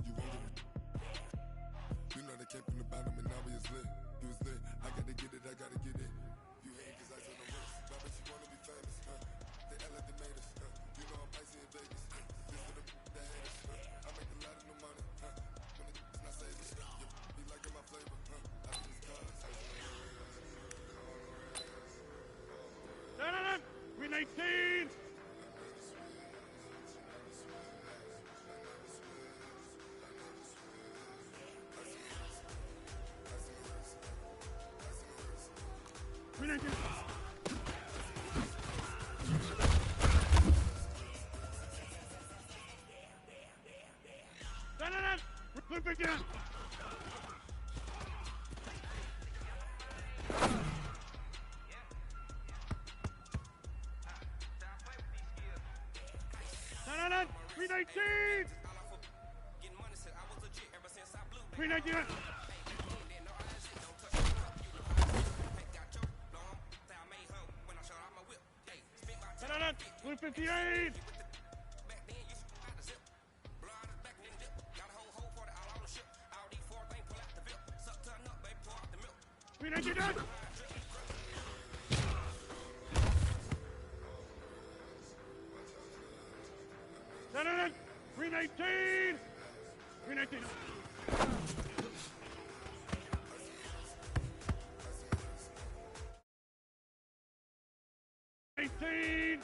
you won't get it. You know they came from the bottom and now we is lit. You was lit. I gotta get it, I gotta get it. You hate cause I said no risk. But I bet you wanna be famous, They act like they made us, You know I'm icy in Vegas, This for the that hate us, I make a lot of no money, When it's not saving, be liking my flavor, I think it's cause. Win 18! Win 19! Win 15! Win 19! Win 19! Win 58! Win 19! Win 18! Win 19! 18!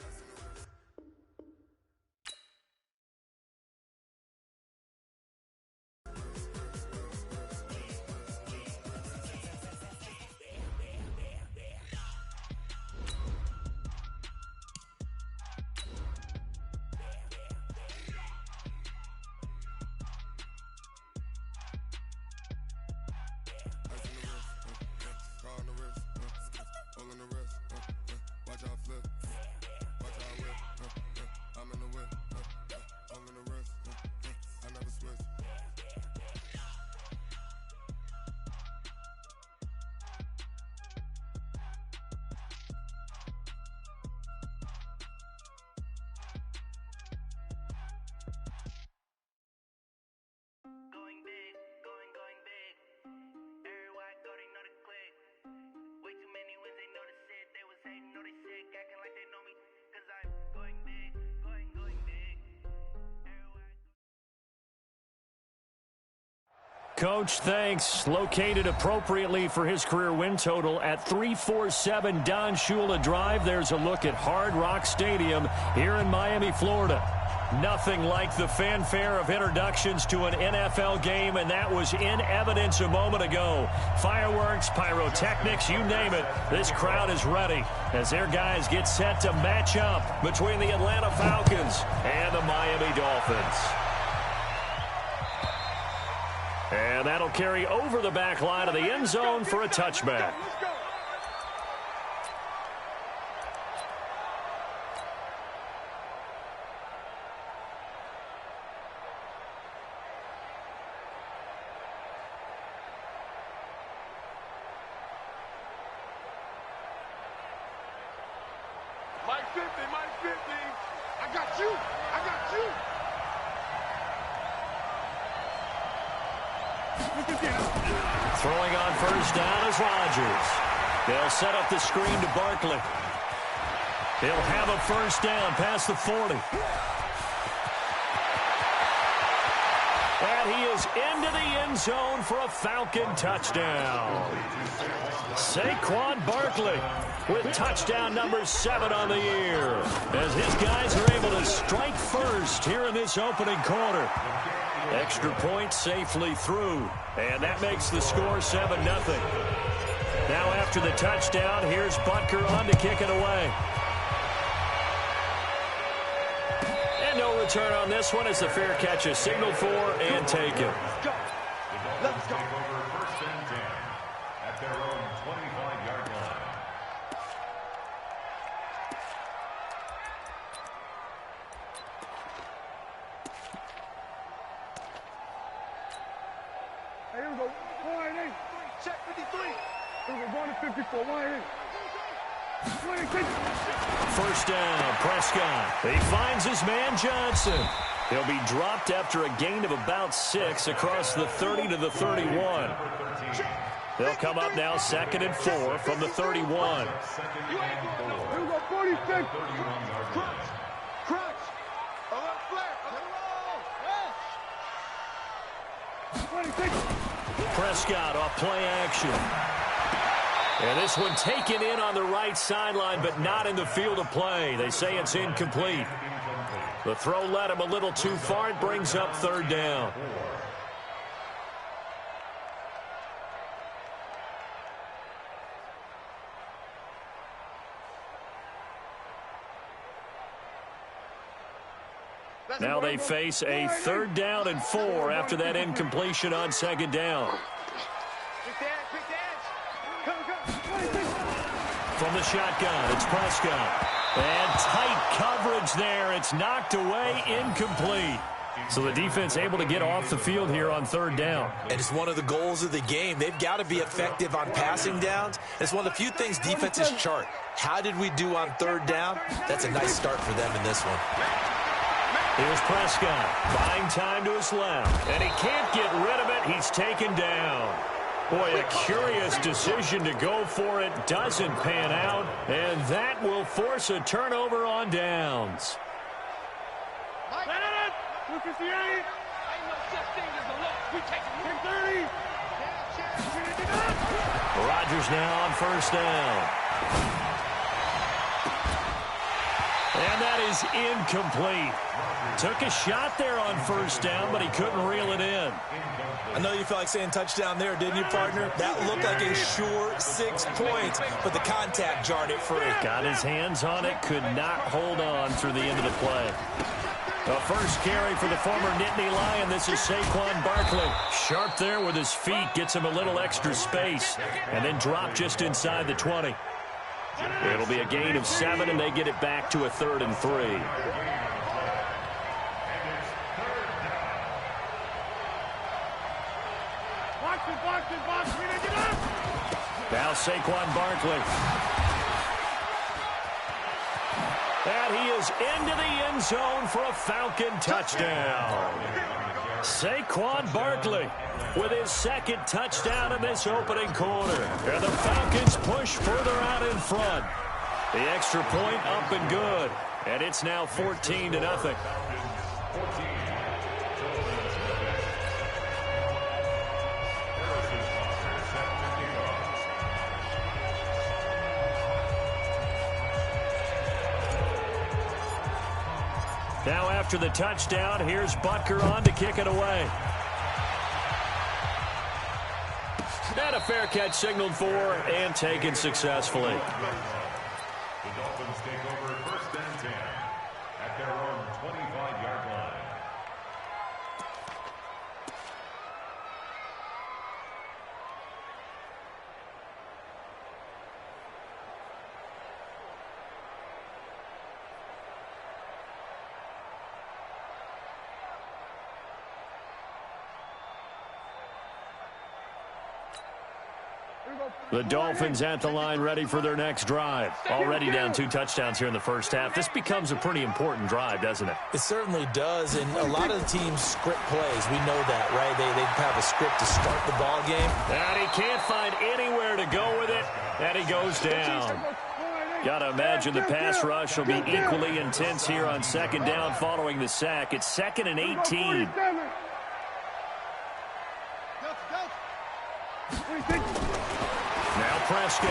Coach, thanks. Located appropriately for his career win total at 347 Don Shula Drive. There's a look at Hard Rock Stadium here in Miami, Florida. Nothing like the fanfare of introductions to an NFL game, and that was in evidence a moment ago. Fireworks, pyrotechnics, you name it. This crowd is ready as their guys get set to match up between the Atlanta Falcons and the Miami Dolphins. And that'll carry over the back line of the end zone for a touchback. Mike 50, Mike 50. I got you. I got you. Throwing on first down is Rodgers. They'll set up the screen to Barkley. He'll have a first down past the 40. And he is into the end zone for a Falcon touchdown. Saquon Barkley with touchdown number 7 on the year, as his guys are able to strike first here in this opening quarter. Extra point safely through, and that makes the score 7-0. Now after the touchdown, here's Butker on to kick it away. And no return on this one as the fair catch is signaled for and taken. Let's go. First and 10 at their own 25-yard line. Hey, here we go. 188. Check 53. Here we go. Going to 54. 188. First down, Prescott. He finds his man Johnson. He'll be dropped after a gain of about 6 across the 30 to the 31. They'll come up now 2nd and 4 from the 31. Here we go, 46. Crunch. Prescott off play action. And this one taken in on the right sideline, but not in the field of play. They say it's incomplete. The throw led him a little too far. It brings up 3rd down. Now they face a 3rd down and 4 after that incompletion on 2nd down. From the shotgun, it's Prescott. And tight coverage there. It's knocked away, incomplete. So the defense able to get off the field here on 3rd down. And it's one of the goals of the game. They've got to be effective on passing downs. It's one of the few things defenses chart. How did we do on 3rd down? That's a nice start for them in this one. Here's Prescott, buying time to his left, and he can't get rid of it. He's taken down. Boy, a curious decision to go for it. Doesn't pan out, and that will force a turnover on downs. Rodgers now on 1st down. And that is incomplete. Took a shot there on 1st down, but he couldn't reel it in. I know you felt like saying touchdown there, didn't you, partner? That looked like a sure 6 points, but the contact jarred it free. Got his hands on it, could not hold on through the end of the play. The first carry for the former Nittany Lion. This is Saquon Barkley. Sharp there with his feet, gets him a little extra space, and then drop just inside the 20. It'll be a gain of 7, and they get it back to a 3rd and 3. Now Saquon Barkley. And he is into the end zone for a Falcon touchdown. Saquon Barkley with his 2nd touchdown in this opening quarter. And the Falcons push further out in front. The extra point up and good. And it's now 14-0. Now after the touchdown, here's Butker on to kick it away. And a fair catch signaled for and taken successfully. The Dolphins take over 1st and 10 at their own 25-yard line. The Dolphins at the line ready for their next drive. Already down 2 touchdowns here in the first half. This becomes a pretty important drive, doesn't it? It certainly does, and a lot of the teams script plays. We know that, right? They have a script to start the ball game. And he can't find anywhere to go with it, and he goes down. Got to imagine the pass rush will be equally intense here on 2nd down following the sack. It's 2nd and 18. Now Prescott.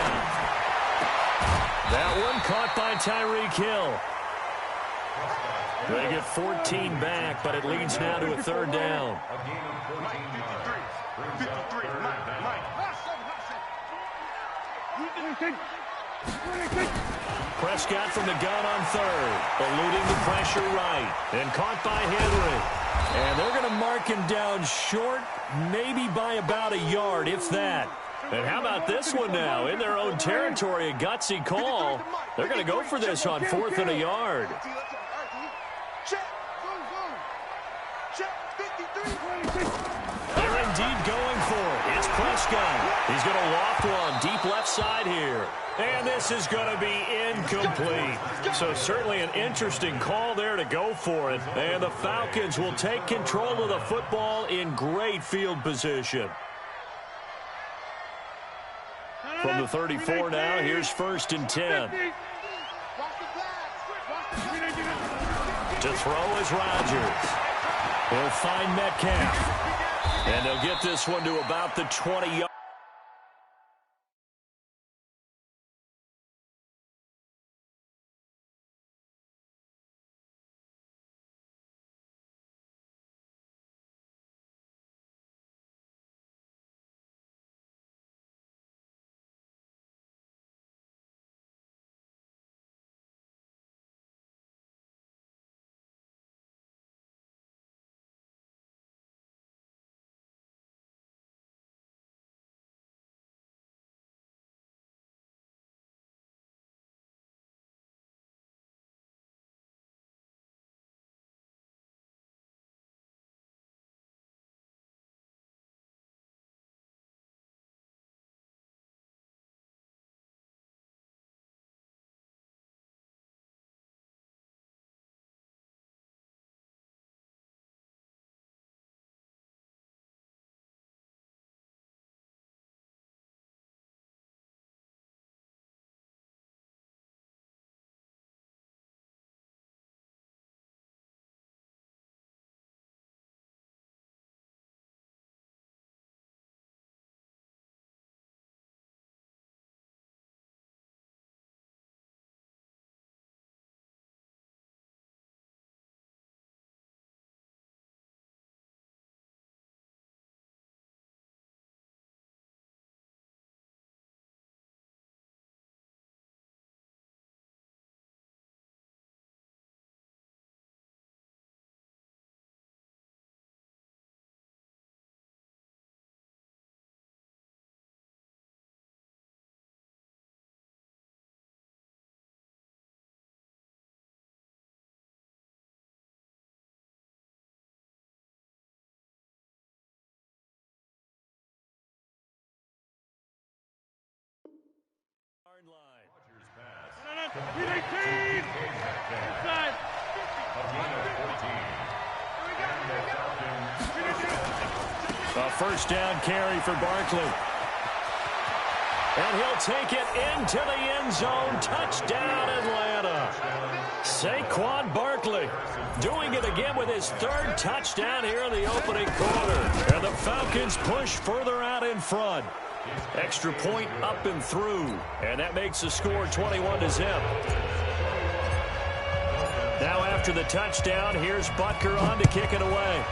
That one caught by Tyreek Hill. They get 14 back, but it leads now to a 3rd down. Prescott from the gun on 3rd, eluding the pressure right, and caught by Henry. And they're going to mark him down short, maybe by about a yard, if that. And how about this one now? In their own territory, a gutsy call. They're going to go for this on 4th and a yard. They're indeed going for it. It's Prescott. He's going to loft one deep left side here. And this is going to be incomplete. So certainly an interesting call there to go for it. And the Falcons will take control of the football in great field position. From the 34 now, here's 1st and 10. To throw is Rodgers. He'll find Metcalf. And they'll get this one to about the 20-yard. A first down carry for Barkley. And he'll take it into the end zone. Touchdown, Atlanta. Saquon Barkley doing it again with his 3rd touchdown here in the opening quarter. And the Falcons push further out in front. Extra point up and through. And that makes the score 21-0. Now after the touchdown, here's Butker on to kick it away.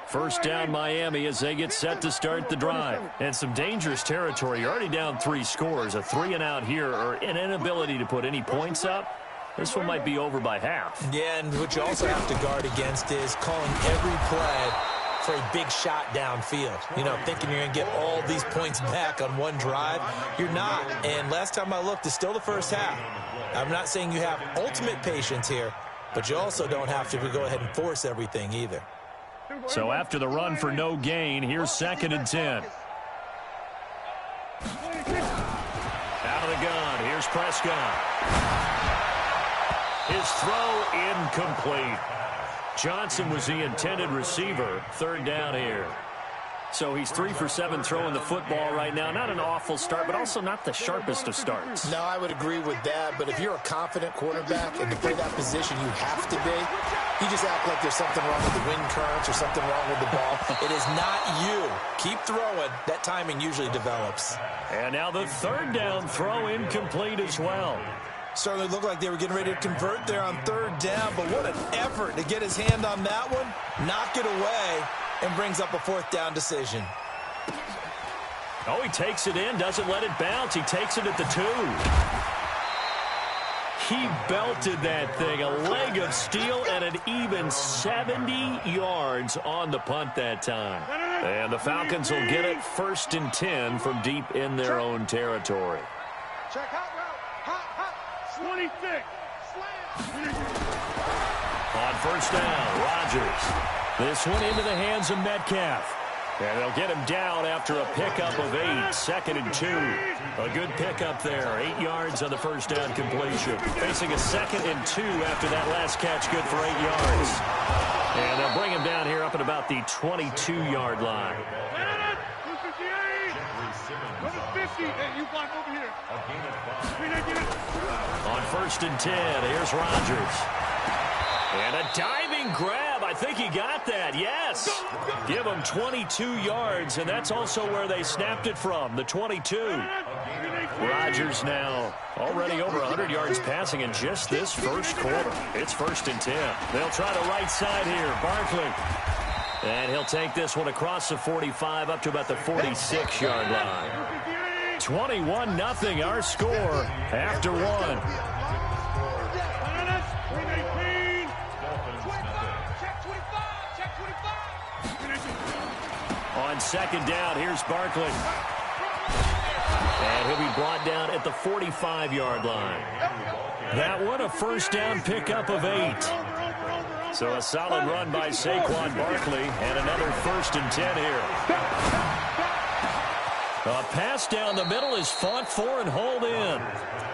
First down Miami as they get set to start the drive. And some dangerous territory. You're already down 3 scores. A 3-and-out here or an inability to put any points up. This one might be over by half. Yeah, and what you also have to guard against is calling every play for a big shot downfield. You know, thinking you're going to get all these points back on one drive. You're not. And last time I looked, it's still the first half. I'm not saying you have ultimate patience here, but you also don't have to go ahead and force everything either. So after the run for no gain, here's 2nd and 10. Out of the gun, here's Prescott. His throw incomplete. Johnson was the intended receiver. 3rd down here. So he's 3 for 7 throwing the football right now. Not an awful start, but also not the sharpest of starts. No, I would agree with that. But if you're a confident quarterback and to play that position, you have to be. You just act like there's something wrong with the wind currents or something wrong with the ball. It is not you. Keep throwing. That timing usually develops. And now the 3rd down throw incomplete as well. Certainly looked like they were getting ready to convert there on 3rd down, but what an effort to get his hand on that one, knock it away, and brings up a 4th down decision. Oh, he takes it in, doesn't let it bounce. He takes it at the 2. He belted that thing, a leg of steel, and an even 70 yards on the punt that time. And the Falcons will get it 1st and 10 from deep in their own territory. Check hot route. Hot. 26. Slam. On first down, Rodgers. This one into the hands of Metcalf. And they'll get him down after a pickup of 8, 2nd and 2. A good pickup there, 8 yards on the first down completion. Facing a 2nd and 2 after that last catch, good for 8 yards. And they'll bring him down here up at about the 22-yard line. 50. Hey, you block over here. On first and 10, here's Rodgers. And a diving grab. I think he got that. Yes. Give him 22 yards, and that's also where they snapped it from, the 22. Rodgers now already over 100 yards passing in just this first quarter. It's first and 10. They'll try the right side here. Barkley. And he'll take this one across the 45 up to about the 46-yard line. 21-0 our score after one. On second down, here's Barkley. And he'll be brought down at the 45-yard line. That one, a first down pickup of 8. So a solid run by Saquon Barkley, and another first and 10 here. A pass down the middle is fought for and hauled in.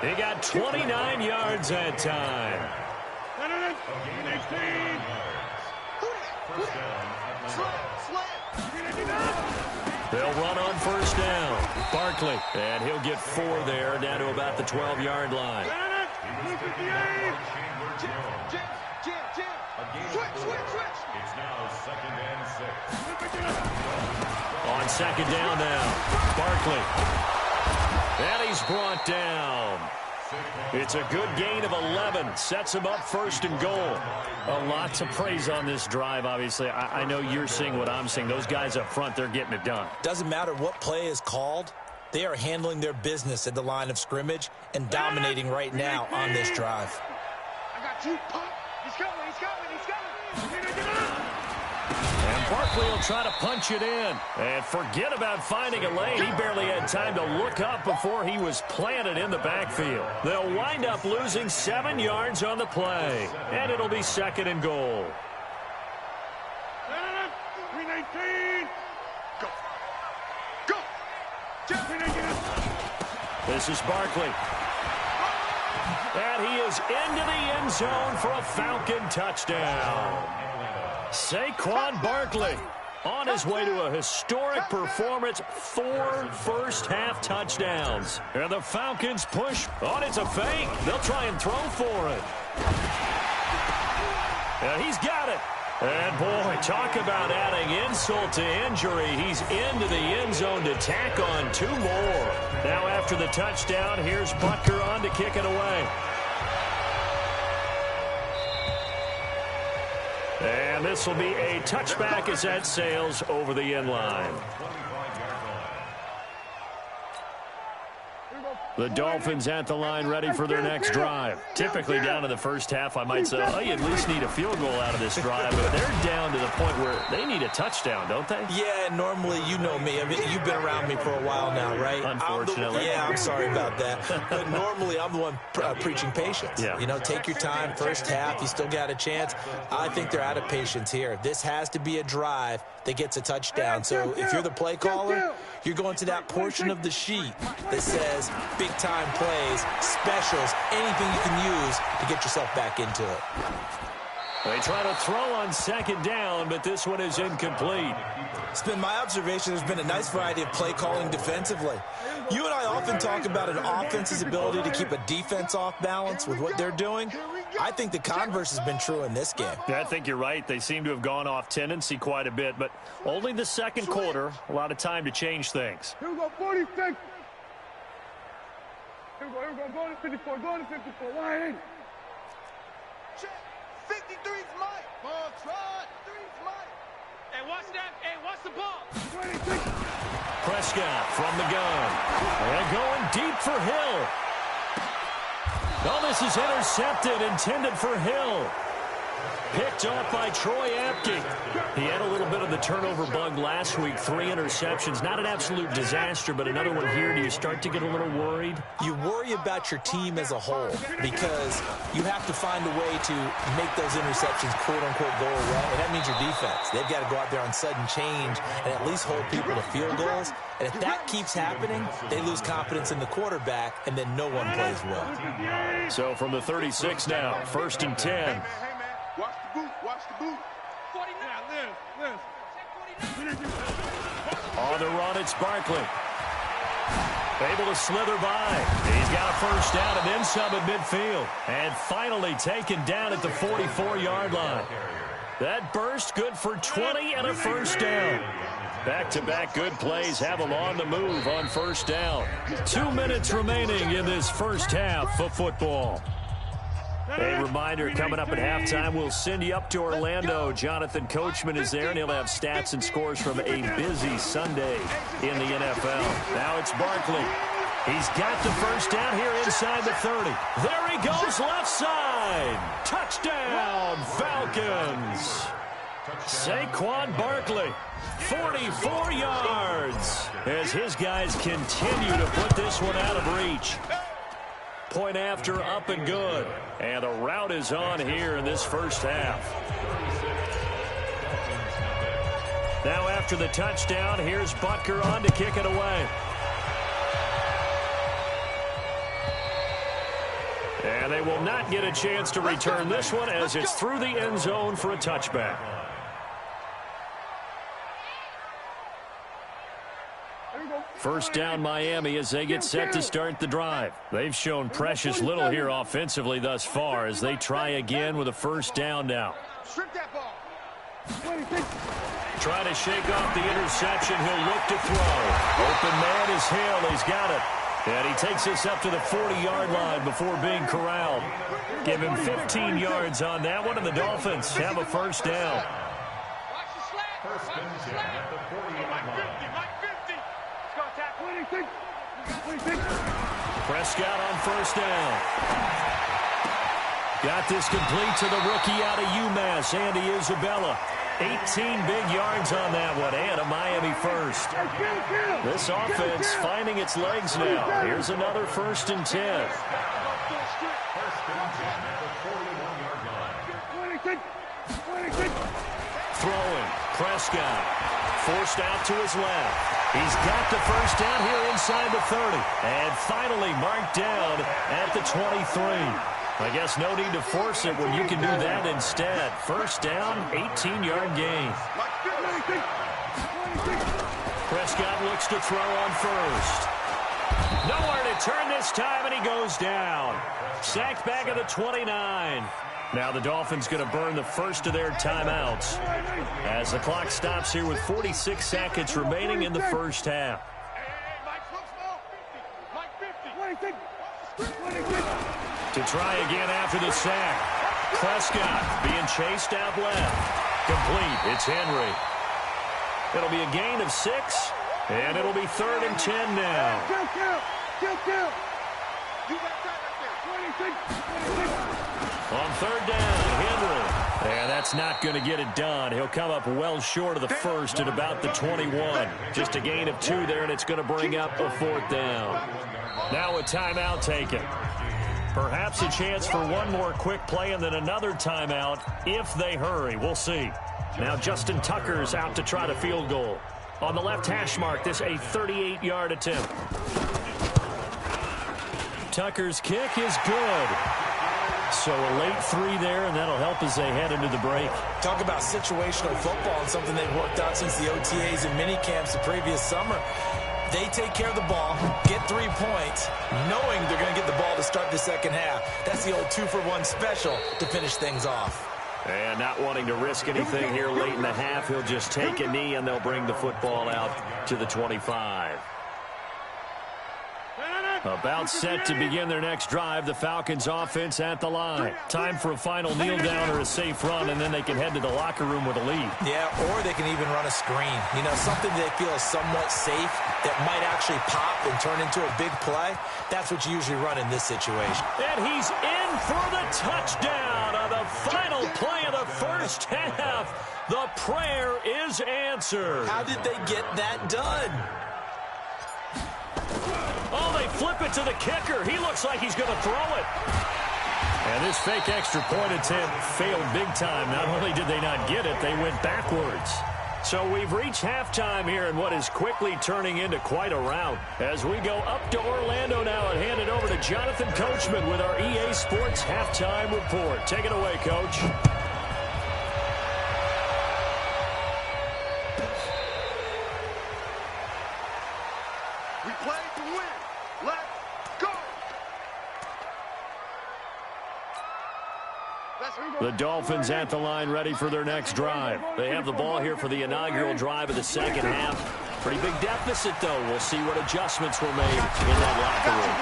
He got 29 yards that time. They'll run on first down. Barkley, and he'll get 4 there, down to about the 12-yard line. It's now 2nd and 6. On second down now, Barkley. And he's brought down. It's a good gain of 11. Sets him up first and goal. A lot to praise on this drive, obviously. I know you're seeing what I'm seeing. Those guys up front, they're getting it done. Doesn't matter what play is called. They are handling their business at the line of scrimmage and dominating right now on this drive. I got you, punk. He's coming. And Barkley will try to punch it in. And forget about finding a lane. He barely had time to look up before he was planted in the backfield. They'll wind up losing 7 yards on the play. And it'll be 2nd and goal. 319. Go. This is Barkley. And he is into the end zone for a Falcon touchdown. Saquon Barkley on his way to a historic performance, 4 first-half touchdowns. And the Falcons push. Oh, it's a fake. They'll try and throw for it. And he's got it. And, boy, talk about adding insult to injury. He's into the end zone to tack on 2 more. Now, after the touchdown, here's Butker on to kick it away. And this will be a touchback as that sails over the end line. The Dolphins at the line ready for their next drive. Typically down in the first half, I might say, oh, you at least need a field goal out of this drive. But they're down to the point where they need a touchdown, don't they? Yeah, normally, you know me. I mean, you've been around me for a while now, right? Unfortunately. I'm sorry about that. But normally, I'm the one preaching patience. Yeah. You know, take your time. First half, you still got a chance. I think they're out of patience here. This has to be a drive that gets a touchdown. So if you're the play caller, you're going to that portion of the sheet that says big-time plays, specials, anything you can use to get yourself back into it. They try to throw on second down, but this one is incomplete. It's been my observation there's been a nice variety of play calling defensively. You and I often talk about an offense's ability to keep a defense off balance with what they're doing. I think the converse has been true in this game. Yeah, I think you're right. They seem to have gone off tendency quite a bit, but only the second quarter, a lot of time to change things. Here we go, 46. Here we go, go to 54, wide in. 53's Mike. Ball trot, 3's Mike. Hey, watch that. Hey, watch the ball. 26. Prescott from the gun. And going deep for Hill. Oh, this is intercepted, intended for Hill. picked off by Troy Apke. He had a little bit of the turnover bug last week, 3 interceptions. Not an absolute disaster, but another one here. Do you start to get a little worried? You worry about your team as a whole because you have to find a way to make those interceptions, quote-unquote, go away, and that means your defense. They've got to go out there on sudden change and at least hold people to field goals. And if that keeps happening, they lose confidence in the quarterback, and then no one plays well. So from the 36 now, 1st and 10. Hey, man, watch the boot, watch the boot. 49. On the run, it's Barkley. Able to slither by. He's got a first down and then some at midfield. And finally taken down at the 44-yard line. That burst good for 20 and a first down. Back-to-back good plays have them on the move on first down. 2 minutes remaining in this first half of football. A reminder, coming up at halftime, we'll send you up to Orlando. Jonathan Coachman is there, and he'll have stats and scores from a busy Sunday in the NFL. Now it's Barkley. He's got the first down here inside the 30. There he goes, left side. Touchdown, Falcons. Saquon Barkley, 44 yards, as his guys continue to put this one out of reach. Point after, up and good. And a rout is on here in this first half. Now after the touchdown, here's Butker on to kick it away. And they will not get a chance to return this one as it's through the end zone for a touchback. First down Miami as they get set to start the drive. They've shown precious little here offensively thus far as they try again with a first down now. Trying to shake off the interception. He'll look to throw. Open man is Hill. He's got it. And he takes us up to the 40-yard line before being corralled. Give him 15 yards on that one, and the Dolphins have a first down. First and 10 at the 40-yard line. Prescott on first down. Got this complete to the rookie out of UMass, Andy Isabella. 18 big yards on that one, and a Miami first. This offense finding its legs now. Here's another first and 10. First and 10 at the 41-yard line. Throwing, Prescott. Forced out to his left. He's got the first down here inside the 30. And finally marked down at the 23. I guess no need to force it when you can do that instead. First down, 18-yard gain. Prescott looks to throw on first. Nowhere to turn this time, and he goes down. Sacked back at the 29. Now the Dolphins going to burn the first of their timeouts as the clock stops here with 46 seconds remaining in the first half. To try again after the sack. Prescott being chased out left. Complete. It's Henry. It'll be a gain of 6, and it'll be 3rd and 10 now. On third down, Henry. And that's not going to get it done. He'll come up well short of the first at about the 21. Just a gain of 2 there, and it's going to bring up a 4th down. Now a timeout taken. Perhaps a chance for one more quick play and then another timeout if they hurry. We'll see. Now Justin Tucker's out to try the field goal. On the left hash mark, this a 38-yard attempt. Tucker's kick is good. So a late 3 there, and that'll help as they head into the break. Talk about situational football and something they've worked out since the OTAs and mini camps the previous summer. They take care of the ball, get 3 points, knowing they're going to get the ball to start the second half. That's the old 2-for-1 special to finish things off. And not wanting to risk anything here late in the half, he'll just take a knee, and they'll bring the football out to the 25. About set to begin their next drive. The Falcons offense at the line. Time for a final kneel down or a safe run, and then they can head to the locker room with a lead. Yeah, or they can even run a screen. You know, something they feel is somewhat safe that might actually pop and turn into a big play. That's what you usually run in this situation. And he's in for the touchdown on the final play of the first half. The prayer is answered. How did they get that done? Oh, they flip it to the kicker. He looks like he's going to throw it. And this fake extra point attempt failed big time. Not only did they not get it, they went backwards. So we've reached halftime here in what is quickly turning into quite a rout. As we go up to Orlando now and hand it over to Jonathan Coachman with our EA Sports Halftime Report. Take it away, Coach. We play to win. Let's go. The Dolphins at the line ready for their next drive. They have the ball here for the inaugural drive of the second half. Pretty big deficit, though. We'll see what adjustments were made in that locker room.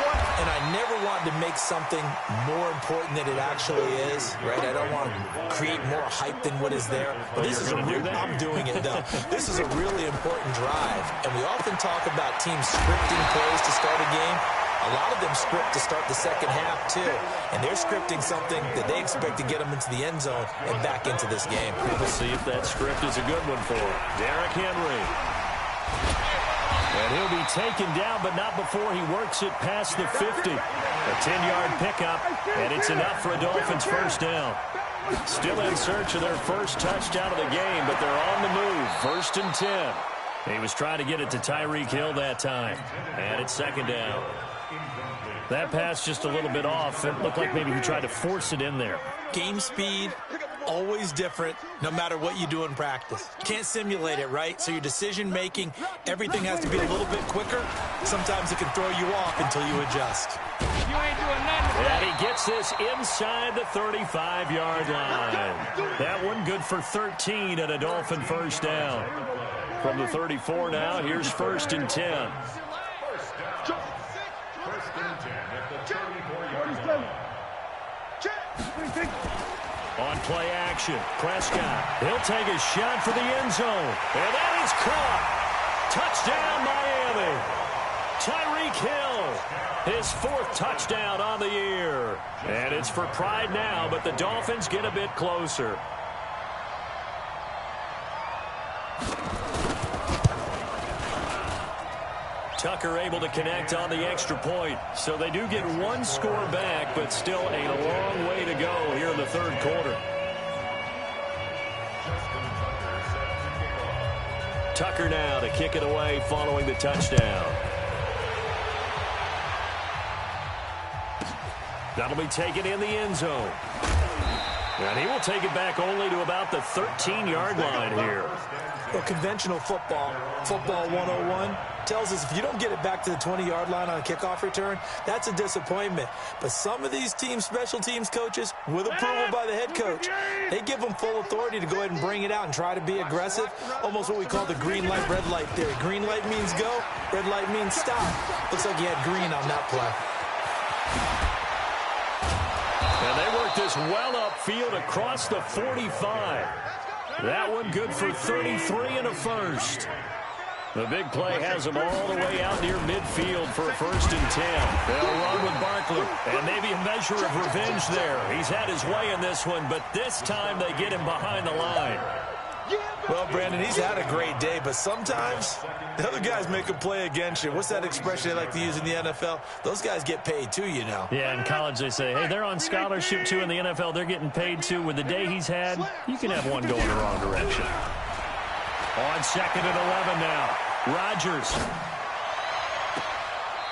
And I never wanted to make something more important than it actually is, right? I don't want to create more hype than what is there. But this is a real, I'm doing it, though. This is a really important drive. And we often talk about teams scripting plays to start a game. A lot of them script to start the second half, too. And they're scripting something that they expect to get them into the end zone and back into this game. We'll see if that script is a good one for him. Derrick Henry. And he'll be taken down, but not before he works it past the 50. A 10-yard pickup, and it's enough for a Dolphins first down. Still in search of their first touchdown of the game, but they're on the move. 1st and 10. He was trying to get it to Tyreek Hill that time. And it's second down. That pass just a little bit off. It looked like maybe he tried to force it in there. Game speed, always different, no matter what you do in practice. Can't simulate it, right? So your decision-making, everything has to be a little bit quicker. Sometimes it can throw you off until you adjust. You ain't doing nothing. And he gets this inside the 35-yard line. That one good for 13 and a Dolphin first down. From the 34 now, here's 1st and 10. On play action, Prescott. He'll take a shot for the end zone. And that is caught. Touchdown, Miami. Tyreek Hill, his 4th touchdown on the year. And it's for pride now, but the Dolphins get a bit closer. Tucker able to connect on the extra point. So they do get one score back, but still a long way to go here in the third quarter. Tucker now to kick it away following the touchdown. That'll be taken in the end zone. And he will take it back only to about the 13-yard line here. Well, conventional football 101, tells us if you don't get it back to the 20-yard line on a kickoff return, that's a disappointment. But some of these teams, special teams coaches, with approval by the head coach, they give them full authority to go ahead and bring it out and try to be aggressive, almost what we call the green light, red light theory. Green light means go, red light means stop. Looks like he had green on that play. And they work this well upfield across the 45. That one good for 33 and a first. The big play has them all the way out near midfield for a 1st and 10. They'll run with Barkley. And maybe a measure of revenge there. He's had his way in this one, but this time they get him behind the line. Well, Brandon, he's had a great day, but sometimes the other guys make a play against you. What's that expression they like to use in the NFL? Those guys get paid too, you know. Yeah, in college they say, hey, they're on scholarship too. In the NFL, they're getting paid too. With the day he's had, you can have one going the wrong direction. On 2nd and 11 now. Rodgers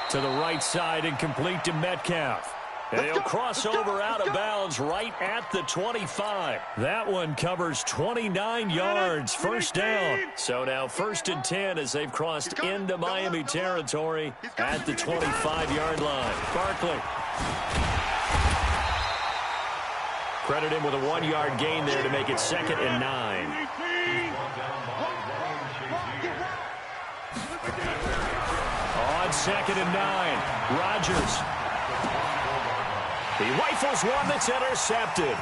to the right side and complete to Metcalf. And he'll cross over out of bounds right at the 25. That one covers 29 yards, first down. So now 1st and 10 as they've crossed into Miami territory at the 25-yard line. Barkley. Credit him with a 1-yard gain there to make it 2nd and 9. On on 2nd and 9. Rodgers. He rifles one that's intercepted.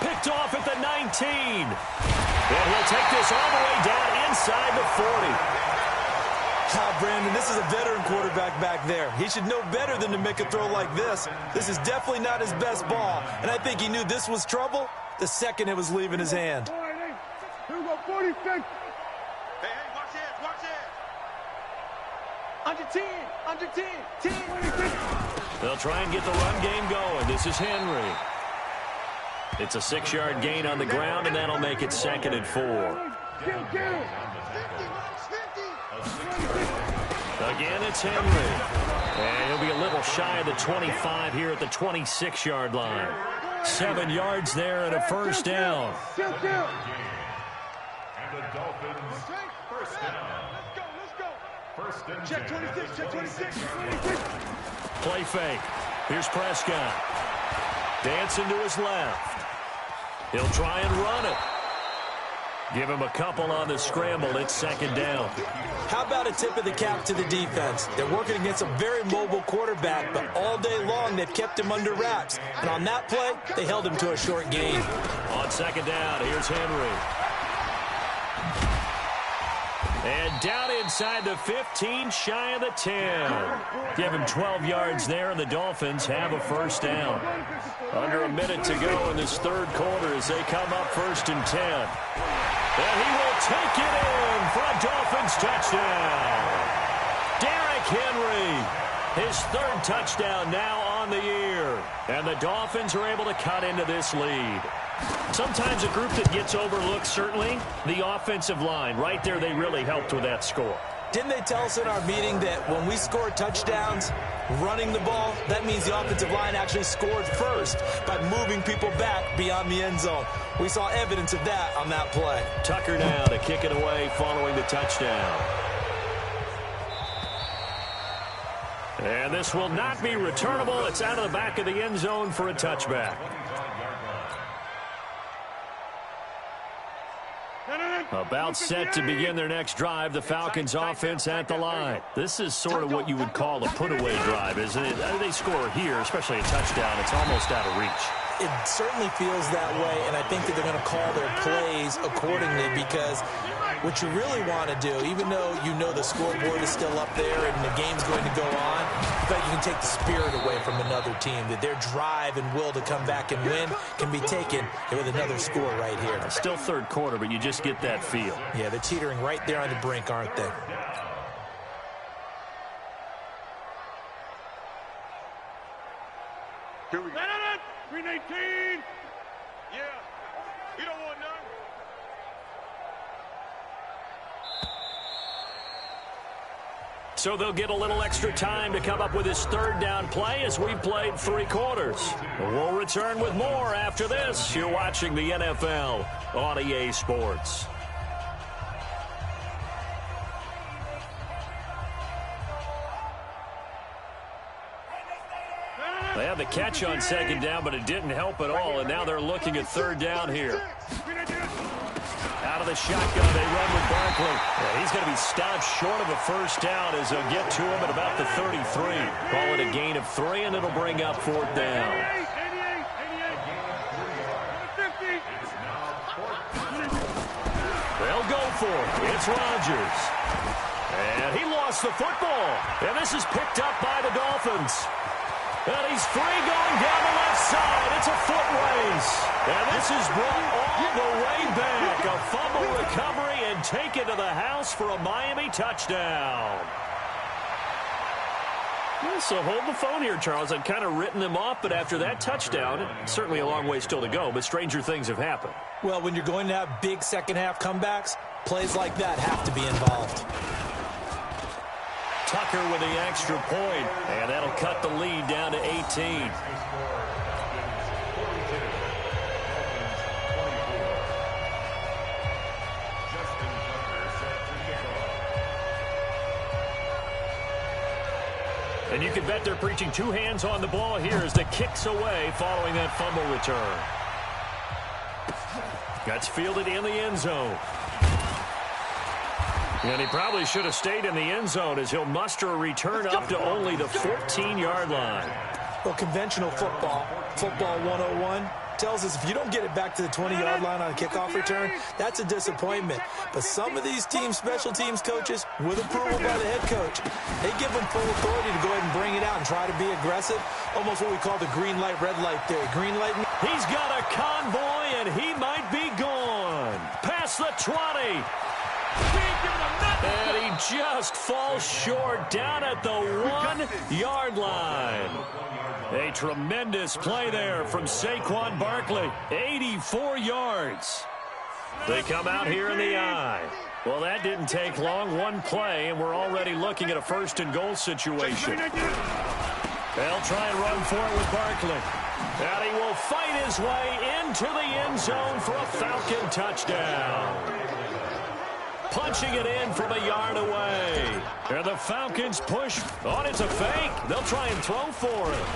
Picked off at the 19. And he'll take this all the way down inside the 40. Brandon, this is a veteran quarterback back there. He should know better than to make a throw like this. This is definitely not his best ball, and I think he knew this was trouble the second it was leaving his hand. Here we go, 46. Hey, watch it. Under 10, under 10, 10. They'll try and get the run game going. This is Henry. It's a 6-yard gain on the ground, and that'll make it 2nd and 4. Again, it's Henry. And he'll be a little shy of the 25 here at the 26-yard line. 7 yards there and a first down. And the Dolphins, first down. Let's go. First and Check 26, check 26. Play fake. Here's Prescott. Dancing to his left. He'll try and run it. Give him a couple on the scramble. It's 2nd down. How about a tip of the cap to the defense? They're working against a very mobile quarterback, but all day long they've kept him under wraps. And on that play, they held him to a short gain. On 2nd down, here's Henry. And down inside the 15, shy of the 10. Give him 12 yards there, and the Dolphins have a first down. Under a minute to go in this 3rd quarter as they come up 1st and 10. And he will take it in for a Dolphins touchdown. Derrick Henry, his 3rd touchdown now on the year. And the Dolphins are able to cut into this lead. Sometimes a group that gets overlooked, certainly, the offensive line. Right there, they really helped with that score. Didn't they tell us in our meeting that when we score touchdowns running the ball, that means the offensive line actually scored first by moving people back beyond the end zone? We saw evidence of that on that play. Tucker now to kick it away following the touchdown. And this will not be returnable. It's out of the back of the end zone for a touchback. About set to begin their next drive, the Falcons offense at the line. This is sort of what you would call a put-away drive, isn't it? They score here, especially a touchdown. It's almost out of reach. It certainly feels that way, and I think that they're going to call their plays accordingly because what you really want to do, even though you know the scoreboard is still up there and the game's going to go on, but you can take the spirit away from another team, that their drive and will to come back and win can be taken with another score right here. Still 3rd quarter, but you just get that feel. Yeah, they're teetering right there on the brink, aren't they? Here we go. 319. Yeah. You don't want none. So they'll get a little extra time to come up with his 3rd down play as we've played 3 quarters. We'll return with more after this. You're watching the NFL on EA Sports. They had the catch on 2nd down, but it didn't help at all, and now they're looking at 3rd down here. Out of the shotgun, they run with Barkley. Yeah, he's going to be stopped short of a first down as they'll get to him at about the 33. Call it a gain of 3, and it'll bring up 4th down. They'll go for it. It's Rodgers. And he lost the football. And this is picked up by the Dolphins. And he's free going down the left side. It's a foot race. And this is brought all the way back. A fumble recovery and taken to the house for a Miami touchdown. So hold the phone here, Charles. I've kind of written them off, but after that touchdown, certainly a long way still to go, but stranger things have happened. Well, when you're going to have big second-half comebacks, plays like that have to be involved. Tucker with the extra point, and that'll cut the lead down to 18. And you can bet they're preaching 2 hands on the ball here as the kick's away following that fumble return. That's fielded in the end zone. And he probably should have stayed in the end zone as he'll muster a return up to only the 14-yard line. Well, conventional football 101, tells us if you don't get it back to the 20-yard line on a kickoff return, that's a disappointment. But some of these teams, special teams coaches, with approval by the head coach, they give them full authority to go ahead and bring it out and try to be aggressive, almost what we call the green light, red light theory. Green light. He's got a convoy, and he might be gone. Past the 20. And he just falls short down at the 1-yard line. A tremendous play there from Saquon Barkley. 84 yards. They come out here in the eye. Well, that didn't take long. One play, and we're already looking at a first-and-goal situation. They'll try and run for it with Barkley. And he will fight his way into the end zone for a Falcon touchdown. Punching it in from a yard away. And the Falcons push. Oh, it's a fake. They'll try and throw for it.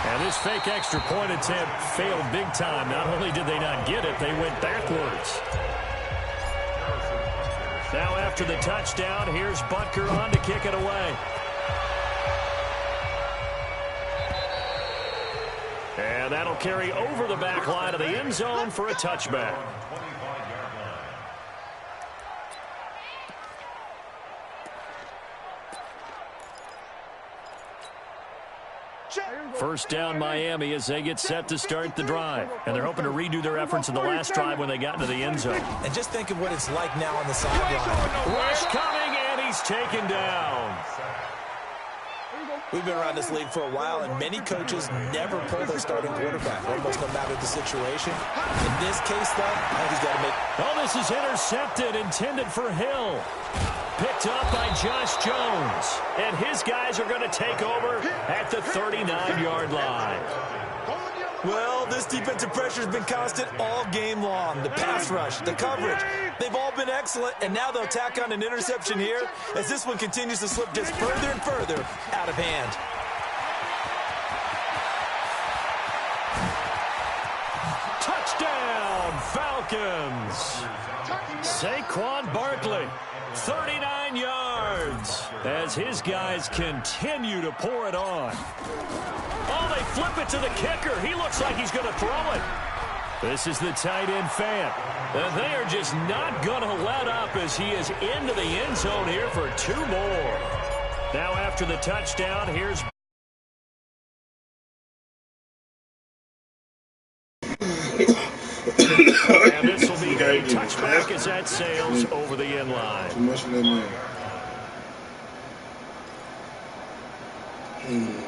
And this fake extra point attempt failed big time. Not only did they not get it, they went backwards. Now after the touchdown, here's Butker on to kick it away. And that'll carry over the back line of the end zone for a touchback. First down Miami as they get set to start the drive. And they're hoping to redo their efforts in the last drive when they got into the end zone. And just think of what it's like now on the sideline. Rush coming, and he's taken down. We've been around this league for a while, and many coaches never pull their starting quarterback, almost no matter the situation. In this case, though, I think he's got to make... Oh, this is intercepted, intended for Hill. Picked up by Josh Jones. And his guys are going to take over at the 39-yard line. Well, this defensive pressure has been constant all game long. The pass rush, the coverage, they've all been excellent, and now they'll tack on an interception here as this one continues to slip just further and further out of hand. Touchdown, Falcons. Saquon Barkley, 39 yards, as his guys continue to pour it on. Oh, they flip it to the kicker. He looks like he's going to throw it. This is the tight end fan. And they are just not going to let up as he is into the end zone here for two more. Now after the touchdown, here's... And this will be a touchback as that sails over the end line. Too much for that man.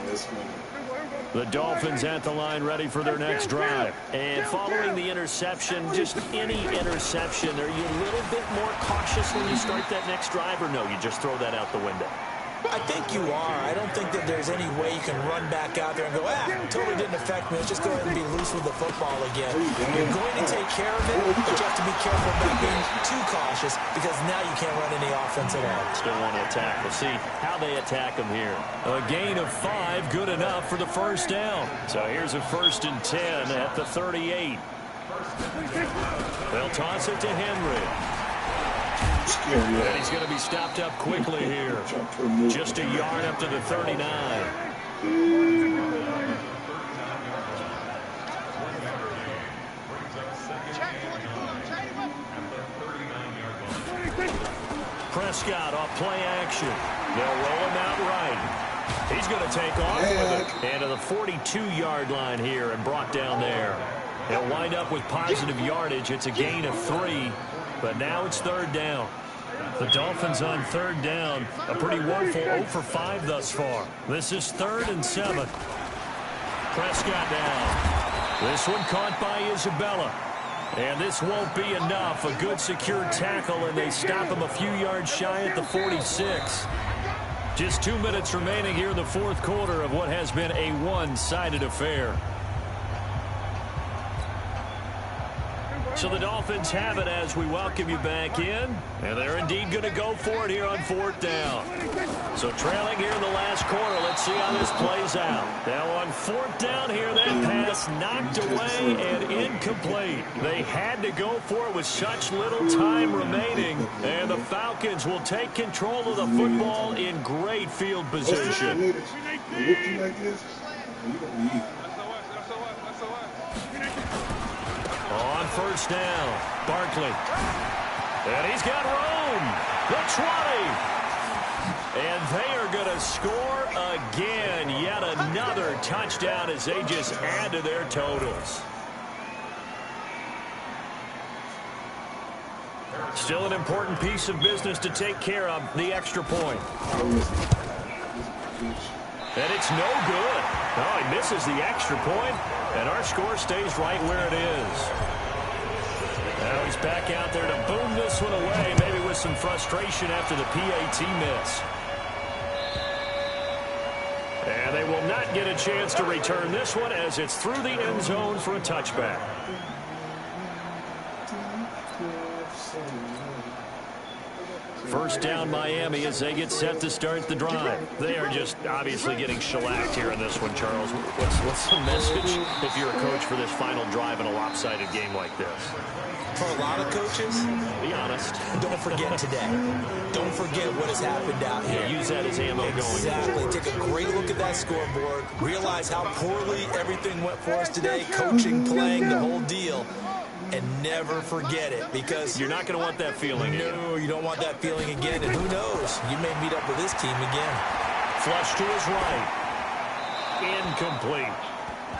That's funny. The Dolphins at the line ready for their next drive. And following the interception, just any interception, are you a little bit more cautious when you start that next drive, or no, you just throw that out the window? I think you are. I don't think that there's any way you can run back out there and go, totally didn't affect me. Let's just go ahead and be loose with the football again. You're going to take care of it, but you have to be careful about being too cautious because now you can't run any offense at all. Still want to attack. We'll see how they attack them here. A gain of 5, good enough for the first down. So here's a 1st and 10 at the 38. They'll toss it to Henry. And he's going to be stopped up quickly here. Just a yard up to the 39. Prescott off play action. They'll roll him out right. He's going to take off with it. And to the 42-yard line here and brought down there. They'll wind up with positive yardage. It's a gain of 3. But now it's 3rd down. The Dolphins on 3rd down. A pretty woeful 0 for 5 thus far. This is 3rd and 7. Prescott down. This one caught by Isabella. And this won't be enough. A good secure tackle, and they stop him a few yards shy at the 46. Just 2 minutes remaining here in the 4th quarter of what has been a one-sided affair. So the Dolphins have it as we welcome you back in. And they're indeed going to go for it here on 4th down. So trailing here in the last quarter. Let's see how this plays out. Now on 4th down here, that pass knocked away and incomplete. They had to go for it with such little time remaining. And the Falcons will take control of the football in great field position. On 1st down, Barkley. And he's got room. The 20. And they are going to score again. Yet another touchdown as they just add to their totals. Still an important piece of business to take care of, the extra point. And it's no good. Oh, he misses the extra point, and our score stays right where it is. Now he's back out there to boom this one away, maybe with some frustration after the PAT miss. And they will not get a chance to return this one as it's through the end zone for a touchback. First down, Miami, as they get set to start the drive. They are just obviously getting shellacked here in this one, Charles. What's the message if you're a coach for this final drive in a lopsided game like this? For a lot of coaches, be honest. Don't forget today. Don't forget what has happened out here. Yeah, use that as ammo going. Exactly. Take a great look at that scoreboard. Realize how poorly everything went for us today. Coaching, playing, the whole deal. And never forget it, because you're not going to want that feeling again. No, you don't want that feeling again. And who knows? You may meet up with this team again. Flush to his right. Incomplete.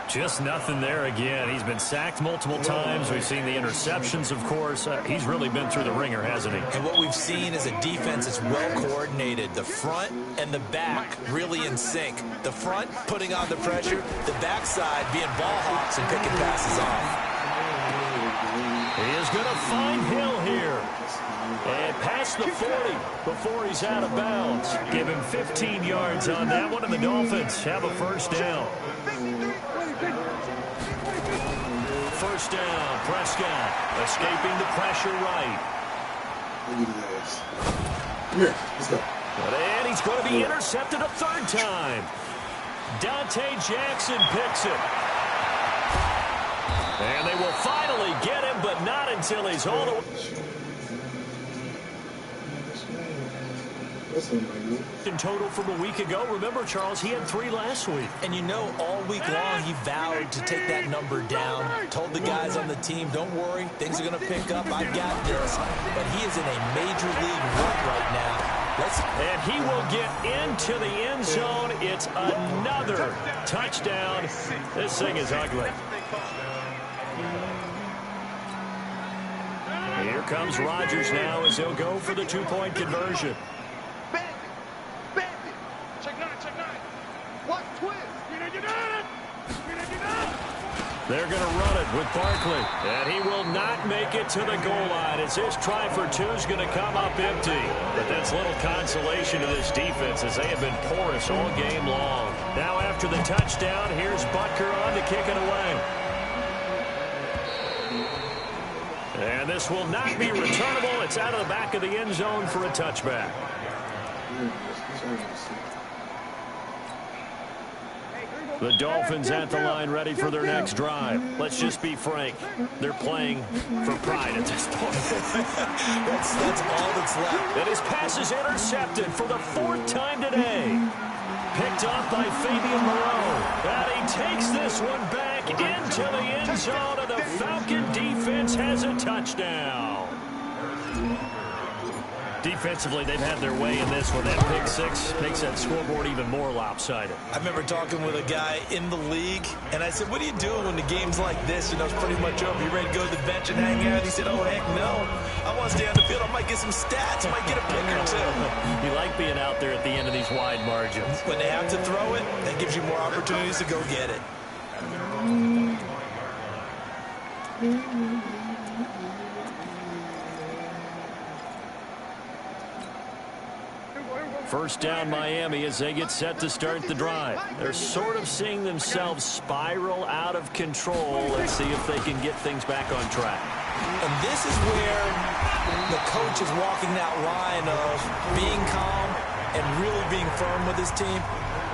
Just nothing there again. He's been sacked multiple times. We've seen the interceptions, of course. He's really been through the ringer, hasn't he? And what we've seen is a defense that's well coordinated. The front and the back really in sync. The front putting on the pressure. The backside being ball hawks and picking passes off. He is going to find Hill here. And past the 40 before he's out of bounds. Give him 15 yards on that one, and the Dolphins have a first down. First down, Prescott escaping the pressure right. Here, let's go. And he's going to be intercepted a 3rd time. Dante Jackson picks it. And they will finally get him, but not until he's all the way. In total from a week ago. Remember, Charles, he had 3 last week. And you know, all week long he vowed to take that number down. Told the guys on the team, don't worry, things are going to pick up. I've got this. But he is in a major league run right now. And he will get into the end zone. It's another touchdown. This thing is ugly. Here comes Rodgers now as he'll go for the 2-point conversion. They're going to run it with Barkley. And he will not make it to the goal line as this try for 2 is going to come up empty. But that's little consolation to this defense as they have been porous all game long. Now after the touchdown, here's Butker on to kick it away. And this will not be returnable. It's out of the back of the end zone for a touchback. The Dolphins at the line ready for their next drive. Let's just be frank. They're playing for pride at this point. that's all that's left. And his pass is intercepted for the 4th time today. Picked off by Fabian Moreau. And he takes this one back into the end zone, and the Falcon defense has a touchdown. Defensively, they've had their way in this one. That pick 6 makes that scoreboard even more lopsided. I remember talking with a guy in the league, and I said, what are you doing when the game's like this? You know, it's pretty much over. You ready to go to the bench and hang out? He said, oh, heck no. I want to stay on the field. I might get some stats. I might get a pick or 2. You like being out there at the end of these wide margins. When they have to throw it, that gives you more opportunities to go get it. First down, Miami, as they get set to start the drive. They're sort of seeing themselves spiral out of control. Let's see if they can get things back on track. And this is where the coach is walking that line of being calm and really being firm with his team.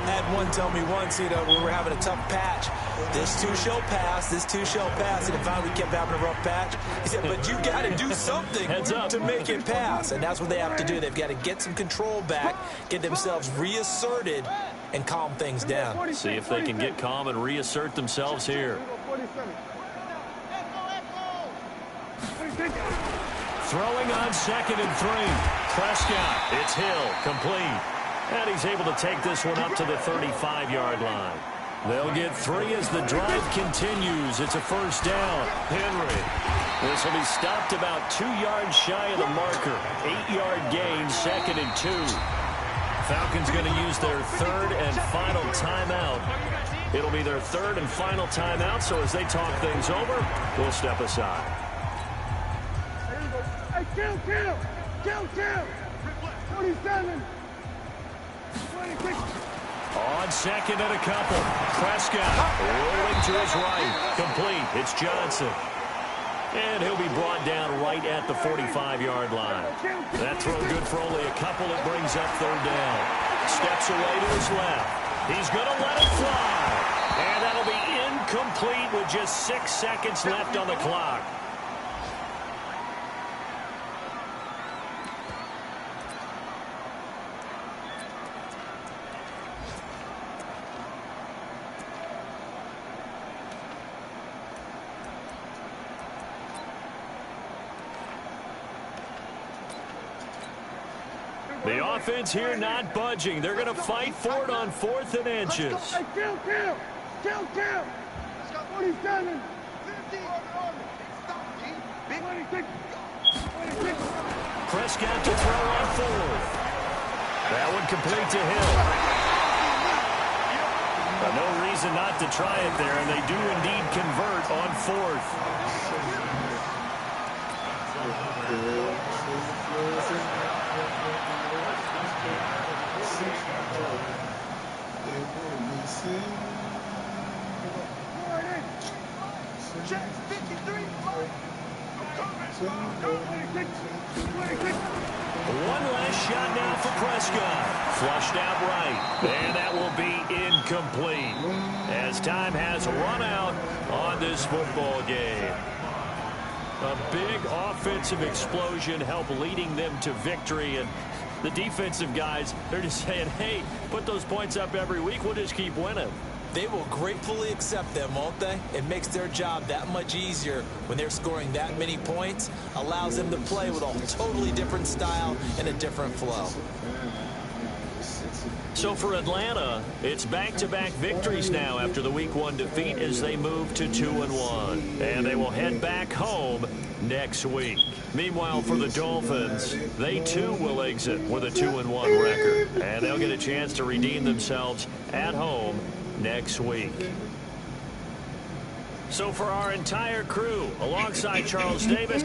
I had one tell me once, we were having a tough patch. This too shall pass, this too shall pass. And finally we kept having a rough patch. He said, but you got to do something to make it pass. And that's what they have to do. They've got to get some control back, get themselves reasserted, and calm things down. See if they can get calm and reassert themselves here. Throwing on 2nd and 3. Prescott, it's Hill, complete. And he's able to take this one up to the 35-yard line. They'll get 3 as the drive continues. It's a first down. Henry. This will be stopped about 2 yards shy of the marker. 8-yard gain, 2nd and 2. Falcons going to use their 3rd and final timeout. It'll be their 3rd and final timeout, so as they talk things over, we'll step aside. Kill! 27! 26! On 2nd and a couple. Prescott rolling to his right. Complete. It's Johnson. And he'll be brought down right at the 45-yard line. That throw good for only a couple. It brings up 3rd down. Steps away to his left. He's going to let it fly. And that'll be incomplete with just 6 seconds left on the clock. The offense here not budging. They're going to fight for it on 4th and inches. Kill! 27! 50! 26! Prescott to throw on 4th. That one complete to Hill. No reason not to try it there, and they do indeed convert on 4th. One last shot now for Prescott. Flushed out right. And that will be incomplete as time has run out on this football game. A big offensive explosion helped leading them to victory. And the defensive guys, they're just saying, hey, put those points up every week. We'll just keep winning. They will gratefully accept them, won't they? It makes their job that much easier when they're scoring that many points. Allows them to play with a totally different style and a different flow. So for Atlanta, it's back-to-back victories now after the Week 1 defeat as they move to 2-1. And they will head back home next week. Meanwhile, for the Dolphins, they too will exit with a 2-1 record. And they'll get a chance to redeem themselves at home next week. So for our entire crew, alongside Charles Davis,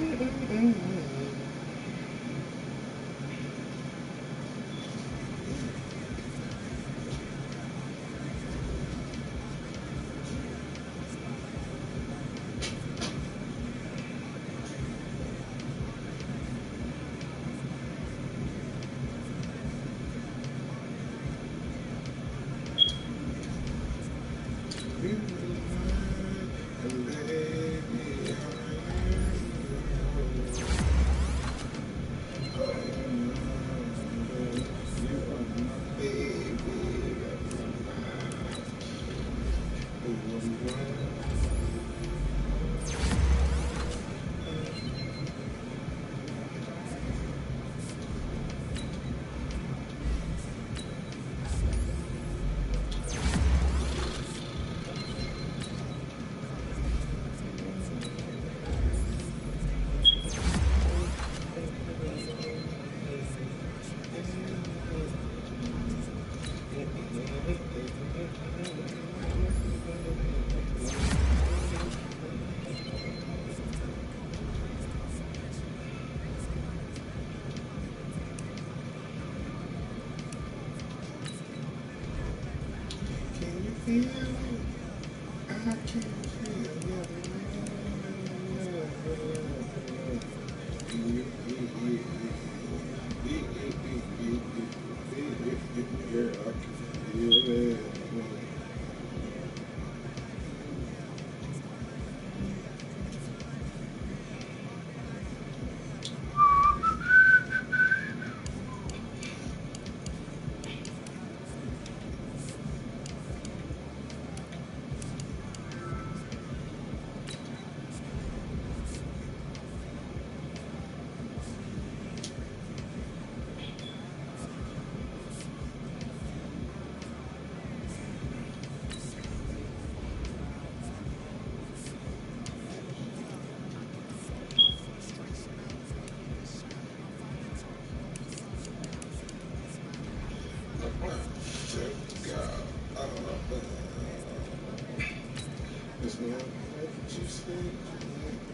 It's not what you say,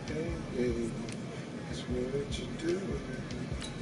hey, it's what you do.